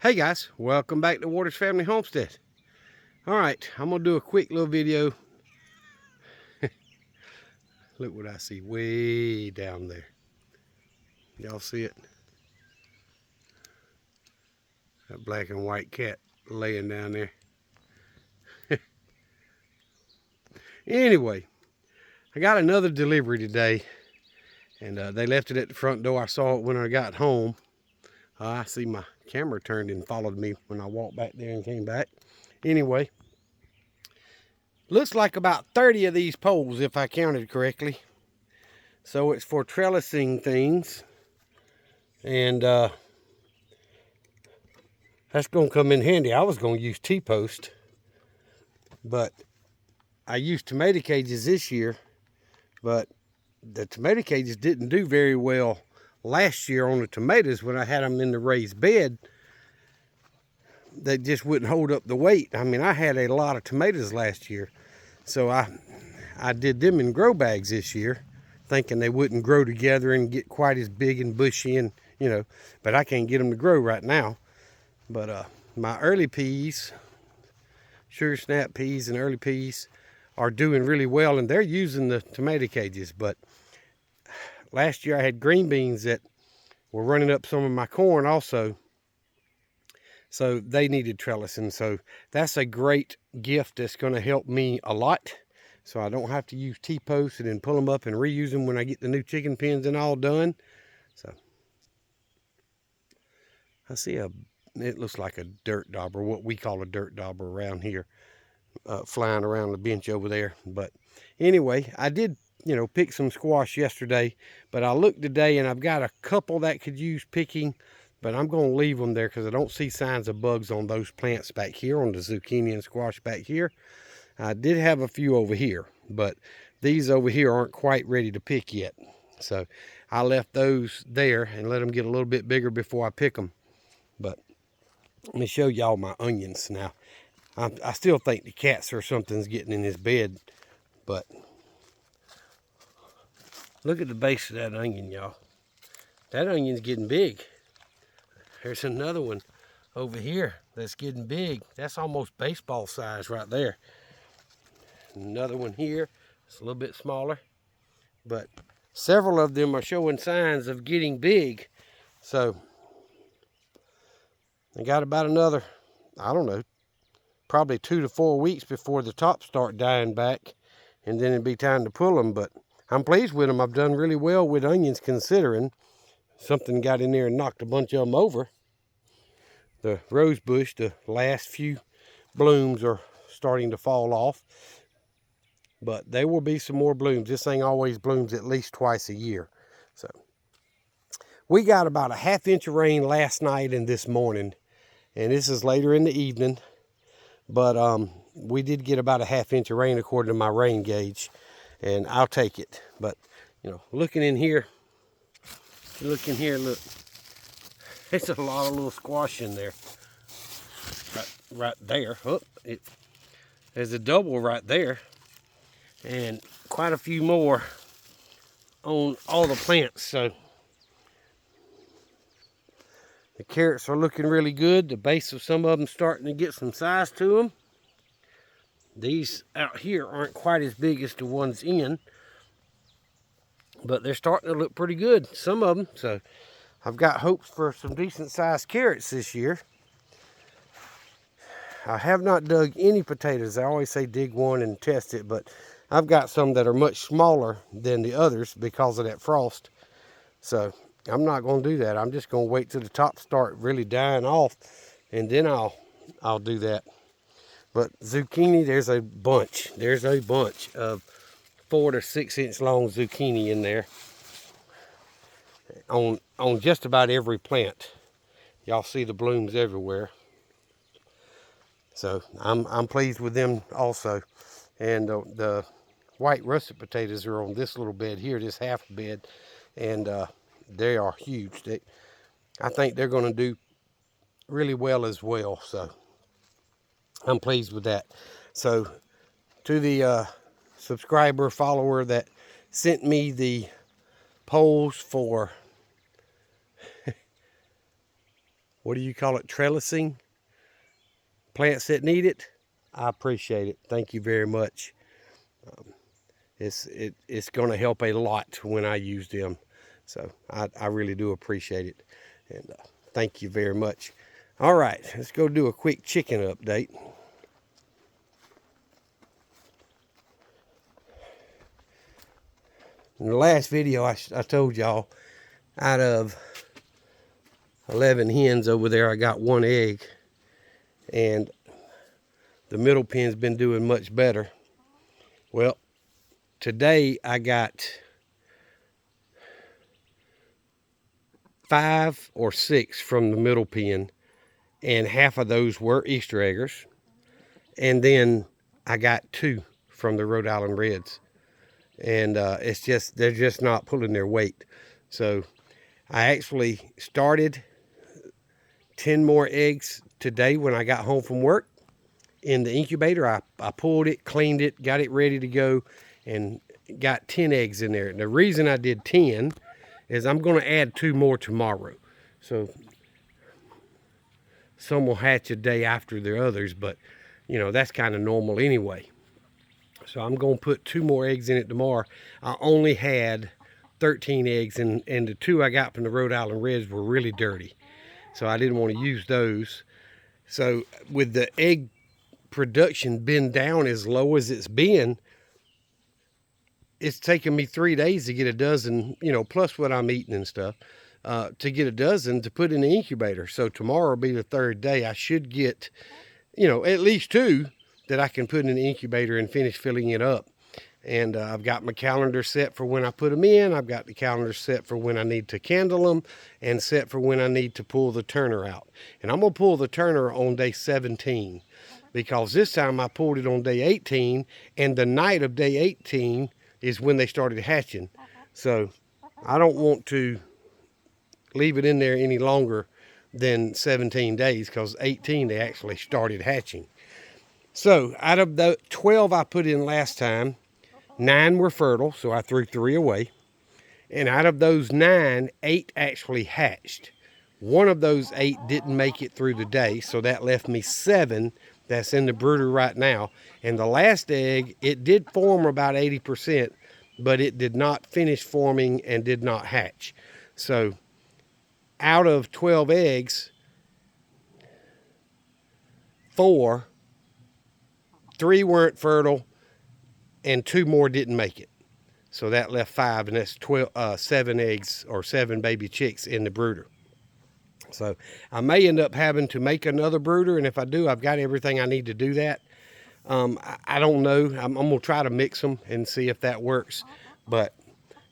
Hey guys, welcome back to Waters Family Homestead. Alright, I'm going to do a quick little video. Look what I see way down there. Y'all see it? That black and white cat laying down there. Anyway, I got another delivery today. And they left it at the front door. I saw it when I got home. I see my camera turned and followed me when I walked back there and came back. Anyway, looks like about 30 of these poles if I counted correctly. So it's for trellising things. And that's going to come in handy. I was going to use T-post. But I used tomato cages this year. But the tomato cages didn't do very well last year on the tomatoes when I had them in the raised bed. They just wouldn't hold up the weight. I mean, I had a lot of tomatoes last year. So I did them in grow bags this year, thinking they wouldn't grow together and get quite as big and bushy and, you know, but I can't get them to grow right now. But my early peas, sugar snap peas and early peas are doing really well, and they're using the tomato cages. But last year I had green beans that were running up some of my corn also. So they needed trellising. So that's a great gift that's going to help me a lot. So I don't have to use T-posts and then pull them up and reuse them when I get the new chicken pens and all done. So I see it looks like a dirt dauber, what we call a dirt dauber around here, flying around the bench over there. But anyway, I did, pick some squash yesterday, but I looked today and I've got a couple that could use picking, but I'm going to leave them there because I don't see signs of bugs on those plants back here, on the zucchini and squash back here. I did have a few over here, but these over here aren't quite ready to pick yet. So I left those there and let them get a little bit bigger before I pick them. But let me show y'all my onions now. I still think the cats or something's getting in this bed, but look at the base of that onion, y'all. That onion's getting big. There's another one over here that's getting big. That's almost baseball size right there. Another one here. It's a little bit smaller. But several of them are showing signs of getting big. So I got about another, I don't know, probably 2 to 4 weeks before the tops start dying back. And then it'd be time to pull them. But I'm pleased with them. I've done really well with onions considering. Something got in there and knocked a bunch of them over. The rose bush, the last few blooms are starting to fall off. But there will be some more blooms. This thing always blooms at least twice a year. So we got about a ½ inch of rain last night and this morning. And this is later in the evening. But we did get about a ½ inch of rain according to my rain gauge. And I'll take it. But, looking in here, look. There's a lot of little squash in there. Right there. Oh, there's a double right there. And quite a few more on all the plants. So the carrots are looking really good. The base of some of them starting to get some size to them. These out here aren't quite as big as the ones in, but they're starting to look pretty good, some of them. So I've got hopes for some decent sized carrots this year. I have not dug any potatoes. I always say dig one and test it, but I've got some that are much smaller than the others because of that frost. So I'm not going to do that. I'm just going to wait till the tops start really dying off, and then I'll do that. But zucchini, there's a bunch. There's a bunch of 4 to 6 inch long zucchini in there on just about every plant. Y'all see the blooms everywhere. So I'm pleased with them also. And the white russet potatoes are on this little bed here, this half bed, and they are huge. I think they're going to do really well as well. So I'm pleased with that. So to the subscriber, follower that sent me the poles for what do you call it, trellising plants that need it, I appreciate it. Thank you very much. It's going to help a lot when I use them. So I really do appreciate it. And thank you very much. All right, let's go do a quick chicken update. In the last video, I told y'all out of 11 hens over there, I got 1 egg. And the middle pen's been doing much better. Well, today I got 5 or 6 from the middle pen, and half of those were Easter eggers. And then I got 2 from the Rhode Island Reds. And they're just not pulling their weight. So I actually started 10 more eggs today when I got home from work in the incubator. I pulled it, cleaned it, got it ready to go, and got 10 eggs in there. And the reason I did 10 is I'm going to add 2 more tomorrow. So some will hatch a day after the others, but you know, that's kind of normal anyway. So I'm going to put 2 more eggs in it tomorrow. I only had 13 eggs, and the 2 I got from the Rhode Island Reds were really dirty. So I didn't want to use those. So with the egg production been down as low as it's been, it's taken me 3 days to get a dozen, you know, plus what I'm eating and stuff, to get a dozen to put in the incubator. So tomorrow will be the 3rd day. I should get, you know, at least 2 that I can put in the incubator and finish filling it up. And I've got my calendar set for when I put them in. I've got the calendar set for when I need to candle them, and set for when I need to pull the turner out. And I'm going to pull the turner on day 17, because this time I pulled it on day 18, and the night of day 18 is when they started hatching. So I don't want to leave it in there any longer than 17 days, because 18 they actually started hatching. So out of the 12 I put in last time, 9 were fertile, so I threw 3 away. And out of those 9, 8 actually hatched. One of those 8 didn't make it through the day, so that left me 7 that's in the brooder right now. And the last egg, it did form about 80%, but it did not finish forming and did not hatch. So out of 12 eggs, 3 weren't fertile, and 2 more didn't make it. So that left 5, and that's 7 eggs or 7 baby chicks in the brooder. So I may end up having to make another brooder, and if I do, I've got everything I need to do that. I don't know. I'm going to try to mix them and see if that works. But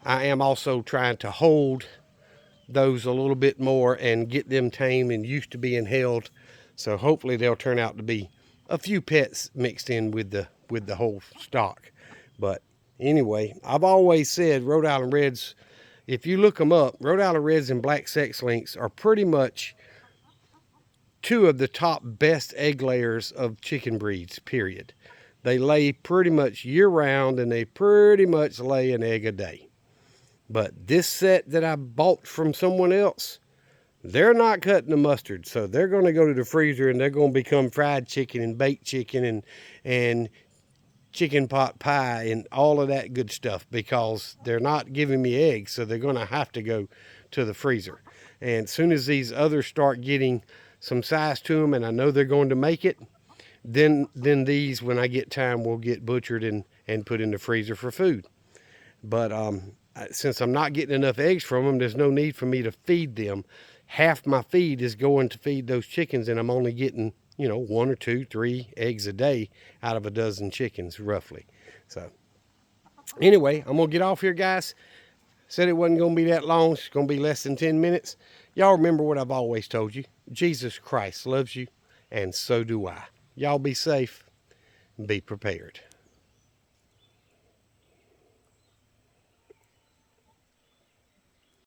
I am also trying to hold those a little bit more and get them tamed and used to being held. So hopefully they'll turn out to be a few pets mixed in with the whole stock. But anyway, I've always said Rhode Island Reds, if you look them up, Rhode Island Reds and Black Sex Links are pretty much 2 of the top best egg layers of chicken breeds, period. They lay pretty much year-round, and they pretty much lay an egg a day. But this set that I bought from someone else, they're not cutting the mustard. So they're going to go to the freezer, and they're going to become fried chicken and baked chicken and chicken pot pie and all of that good stuff, because they're not giving me eggs. So they're going to have to go to the freezer. And as soon as these others start getting some size to them, and I know they're going to make it, then these, when I get time, will get butchered and put in the freezer for food. But since I'm not getting enough eggs from them, there's no need for me to feed them. Half my feed is going to feed those chickens, and I'm only getting, you know, 1 or 2, 3 eggs a day out of a dozen chickens, roughly. So anyway, I'm going to get off here, guys. Said it wasn't going to be that long. It's going to be less than 10 minutes. Y'all remember what I've always told you. Jesus Christ loves you, and so do I. Y'all be safe and be prepared.